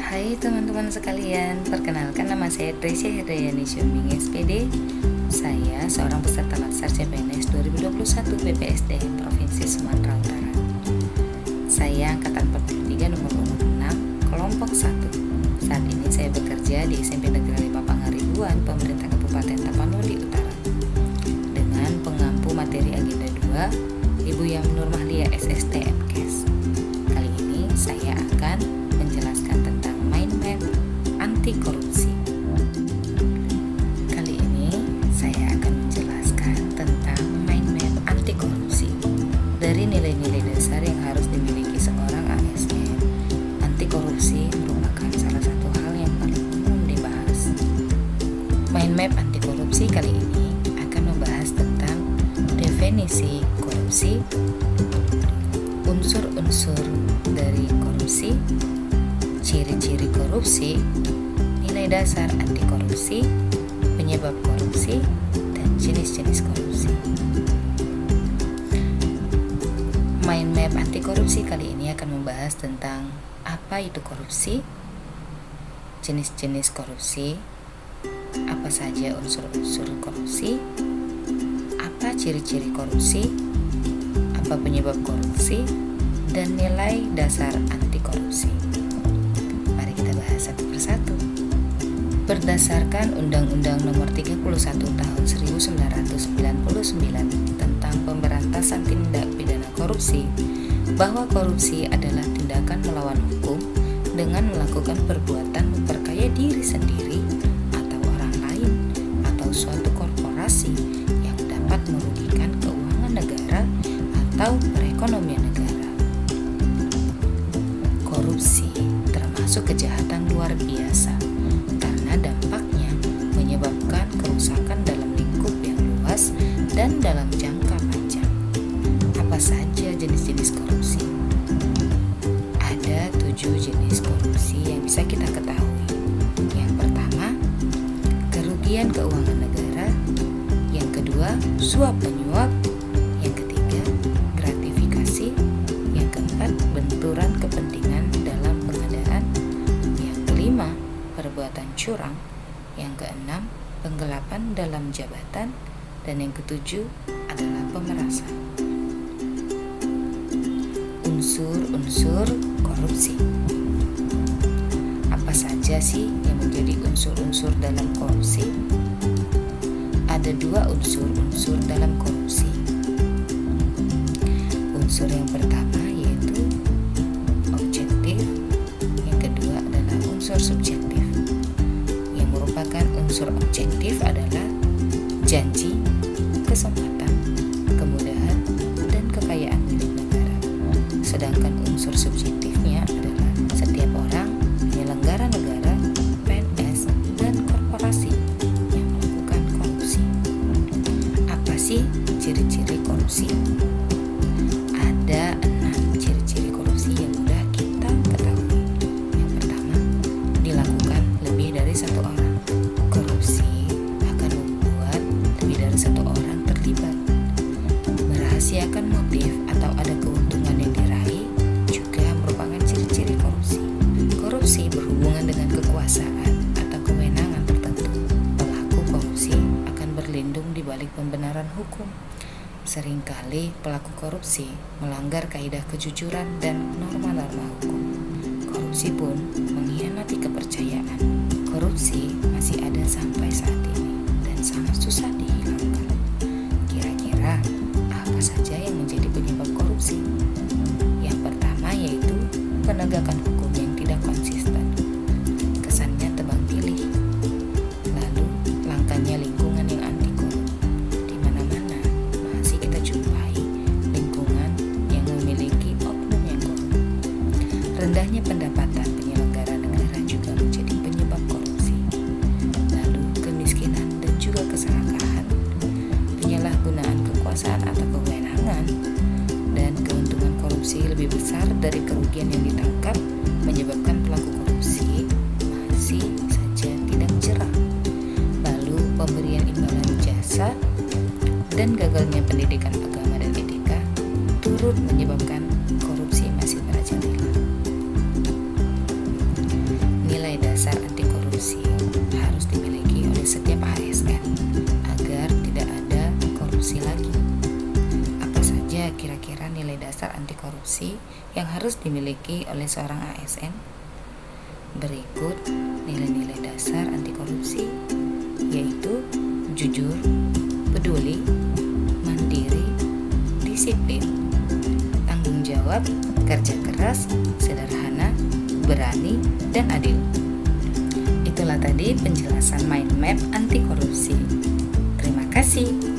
Hai teman-teman sekalian, perkenalkan nama saya Tresya Herdayani Syumbing SPD. Saya seorang peserta Latsar CPNS 2021 BPSDM Provinsi Sumatera Utara. Saya angkatan 43 nomor urut 6, kelompok 1. Saat ini saya bekerja di SMP Negeri 5 Pangaribuan, Pemerintah Kabupaten Tapanuli Utara. Dengan pengampu materi agenda 2, Ibu Yang Nurmahlia SST MKes. Kali ini saya akan menjelaskan tentang mind map anti korupsi. Kali ini saya akan menjelaskan tentang mind map anti korupsi dari nilai-nilai dasar yang harus dimiliki seorang ASN. Anti korupsi merupakan salah satu hal yang paling umum dibahas. Mind map anti korupsi kali ini akan membahas tentang definisi korupsi, unsur-unsur dari korupsi, ciri-ciri korupsi, nilai dasar anti korupsi, penyebab korupsi, dan jenis-jenis korupsi. Mind map anti korupsi kali ini akan membahas tentang apa itu korupsi, jenis-jenis korupsi, apa saja unsur-unsur korupsi, apa ciri-ciri korupsi, apa penyebab korupsi, dan nilai dasar anti korupsi. Mari kita bahas satu persatu. Berdasarkan Undang-Undang Nomor 31 Tahun 1999 tentang Pemberantasan Tindak Pidana Korupsi, bahwa korupsi adalah tindakan melawan hukum dengan melakukan perbuatan memperkaya diri sendiri atau orang lain atau suatu korporasi yang dapat merugikan keuangan negara atau perekonomian negara. Korupsi termasuk kejahatan luar biasa karena dampaknya menyebabkan kerusakan dalam lingkup yang luas dan dalam jangka panjang. Apa saja jenis-jenis korupsi? Ada 7 jenis korupsi yang bisa kita ketahui. Yang pertama, kerugian keuangan negara. Yang kedua, suap penyuap. Yang ketiga, gratifikasi. Yang keempat, benturan kepentingan dalam pengadaan. Yang kelima, perbuatan curang. Yang keenam, penggelapan dalam jabatan. Dan yang ketujuh adalah pemerasan. Unsur-unsur korupsi. Apa saja sih yang menjadi unsur-unsur dalam korupsi? Ada 2 unsur-unsur dalam korupsi. Unsur yang pertama yaitu objektif, yang kedua adalah unsur subjektif. Yang merupakan unsur objektif adalah janji, kesempatan, kemudahan, dan kekayaan milik negara. Sedangkan unsur subjektifnya adalah setiap orang, penyelenggara negara, PNS, dan korporasi yang melakukan korupsi. Apa sih ciri-ciri korupsi? Ada 6 ciri-ciri korupsi yang mudah kita ketahui. Yang pertama, dilakukan lebih dari 1 orang. Korupsi akan membuat lebih dari 1 orang terlibat. Merahasiakan motif atau ada keuntungan yang diraih juga merupakan ciri-ciri korupsi. Korupsi berhubungan dengan kekuasaan atau kewenangan tertentu. Pelaku korupsi akan berlindung di balik pembenaran hukum. Seringkali pelaku korupsi melanggar kaidah kejujuran dan norma-norma hukum. Korupsi pun mengkhianati kepercayaan. Korupsi masih ada sampai saat ini dan sangat susah dihilangkan. Kira-kira apa saja yang menjadi penyebab korupsi? Yang pertama yaitu penegakan hukum yang tidak konsisten. Kesannya tebang pilih. Lalu langkanya lingkungan yang anti korup. Di mana-mana masih kita jumpai lingkungan yang memiliki oknum yang korup. Rendahnya pendapatan penyelenggara negara juga menjadi penyebab korupsi. Lalu kemiskinan dan juga keserakahan, penyalahgunaan kekuasaan atau kewenangan, dan keuntungan korupsi lebih besar dari kerugian yang ditangkap menyebabkan pelaku korupsi masih saja tidak jerah. Lalu pemberian imbalan jasa dan gagalnya pendidikan agama dan etika turut menyebabkan korupsi masih merajalela. nilai dasar anti korupsi harus dimiliki oleh setiap ASN agar tidak ada korupsi lagi. Apa saja kira-kira nilai dasar anti korupsi yang harus dimiliki oleh seorang ASN? Berikut nilai-nilai dasar anti korupsi, yaitu jujur, peduli, mandiri, disiplin, tanggung jawab, kerja keras, sederhana, berani, dan adil. Itulah tadi penjelasan mind map anti korupsi. Terima kasih.